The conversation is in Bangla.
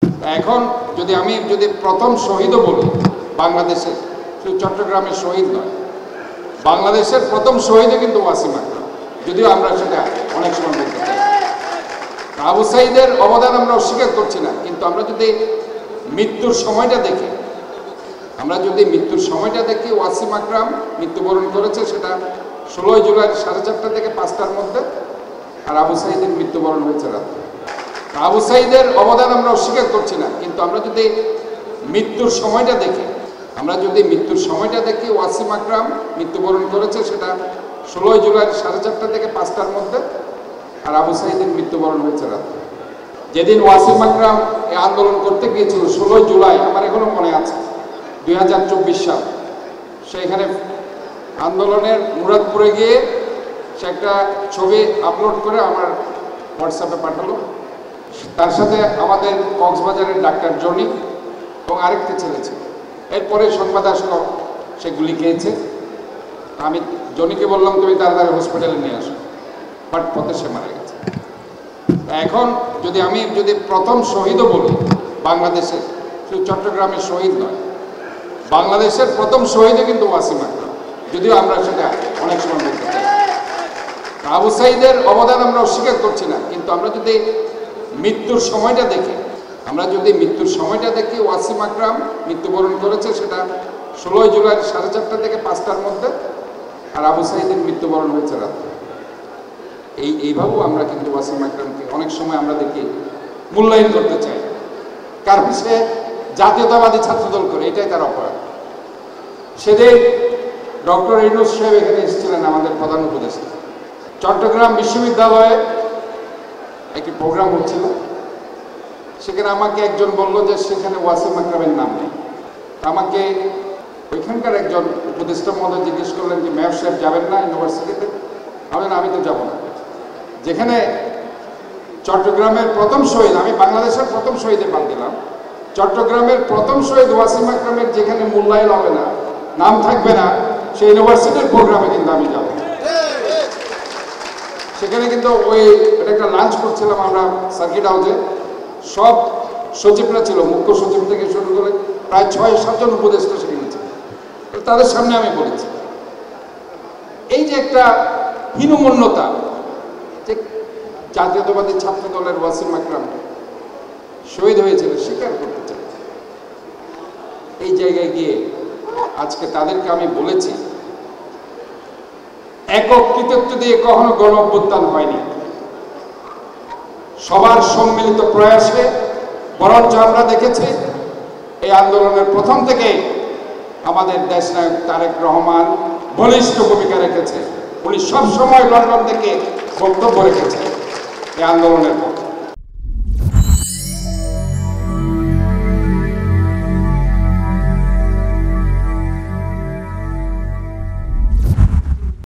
এখন যদি প্রথম শহীদও বলি বাংলাদেশের, শুধু চট্টগ্রামের শহীদ নয়, বাংলাদেশের প্রথম শহীদও কিন্তু ওয়াসিম আকরাম, যদিও আমরা সেটা অনেক সময় বলতে চাই। আবু সাঈদের অবদান আমরা অস্বীকার করছি না, কিন্তু আমরা যদি মৃত্যুর সময়টা দেখি ওয়াসিম আকরাম মৃত্যুবরণ করেছে সেটা 16 জুলাই 4:30 থেকে 5টার মধ্যে, আর আবু সাঈদের মৃত্যুবরণ হয়েছে রাত্রে। আবু সাঈদের অবদান আমরা অস্বীকার করছি না, কিন্তু আমরা যদি মৃত্যুর সময়টা দেখি ওয়াসিম আকরাম মৃত্যুবরণ করেছে সেটা 16 জুলাই 4:30 থেকে 5টার মধ্যে, আর আবু সাঈদের মৃত্যুবরণ হয়েছে রাত্রে। যেদিন ওয়াসিম আকরাম এই আন্দোলন করতে গিয়েছিল 16 জুলাই, আমার এখনো মনে আছে, 2024 সাল, সেইখানে আন্দোলনের মুরাদপুরে গিয়ে সে একটা ছবি আপলোড করে আমার হোয়াটসঅ্যাপে পাঠালো। তার সাথে আমাদের কক্সবাজারের ডাক্তার জনি এবং আরেকটা ছেলে ছিল। এরপরে সংবাদ আসলো সে গুলি খেয়েছে। আমি জনিকে বললাম তুমি তাড়াতাড়ি হসপিটালে নিয়ে আসো, বাট পথে সে মারা গেছে। এখন যদি প্রথম শহীদও বলি বাংলাদেশের, শুধু চট্টগ্রামের শহীদ নয়, বাংলাদেশের প্রথম শহীদও কিন্তু ওয়াসিম আকরাম, যদিও আমরা সেটা অনেক সময় বলতে চাই। আবু সাঈদের অবদান আমরা অস্বীকার করছি না, কিন্তু আমরা যদি মৃত্যুর সময়টা দেখি ওয়াসিম আকরাম মৃত্যুবরণ করেছে সেটা 16 জুলাই 4:30 থেকে 5টার মধ্যে, আর আবু সাঈদের মৃত্যুবরণ হয়েছে রাত্রে। এইভাবেও আমরা কিন্তু ওয়াসিম আকরামকে অনেক সময় আমরা দেখি মূল্যায়ন করতে চাই, কারণ সে জাতীয়তাবাদী ছাত্রদল করে, এটাই তার অপরাধ। সেদিন ডক্টর ইউনূস সাহেব এখানে এসেছিলেন, আমাদের প্রধান উপদেষ্টা। চট্টগ্রাম বিশ্ববিদ্যালয়ে একটি প্রোগ্রাম হচ্ছিল, সেখানে আমাকে একজন বলল যে সেখানে ওয়াসিম আকরামের নাম নেই। আমাকে ওইখানকার একজন উপদেষ্টা মহোদয় জিজ্ঞেস করলেন যে মেয়র সাহেব যাবেন না ইউনিভার্সিটিতে? আমি তো যাব না। যেখানে চট্টগ্রামের প্রথম শহীদ, আমি বাংলাদেশের প্রথম শহীদে বাদ দিলাম, চট্টগ্রামের প্রথম শহীদ ওয়াসিম আকরামের যেখানে মূল্যায়ন হবে না, নাম থাকবে না, সেই ইউনিভার্সিটির প্রোগ্রামে কিন্তু আমি যাব। সেখানে কিন্তু এটা একটা লাঞ্চ করছিলাম আমরা সার্কিট হাউসে, সব সচিবরা ছিল, মুখ্য সচিব থেকে শুরু করে প্রায় 6-7 জন উপদেষ্টা সেখানে ছিল। তাদের সামনে আমি বলেছি এই যে একটা হীনমন্যতা, যে জাতীয়তাবাদী ছাত্র দলের ওয়াসিম আকরাম শহীদ হয়েছিল স্বীকার করতে চাই। এই জায়গায় গিয়ে আজকে তাদেরকে আমি বলেছি, একক কৃতিত্ব দিয়ে কখনো গণ অভ্যুত্থান হয়নি, সবার সম্মিলিত প্রয়াসে বরঞ্চ আমরা দেখেছি এই আন্দোলনের প্রথম থেকে আমাদের দেশনায়ক তারেক রহমান বলিষ্ঠ ভূমিকা রেখেছে। উনি সবসময় লন্ডন থেকে বক্তব্য রেখেছেন এই আন্দোলনের পক্ষে।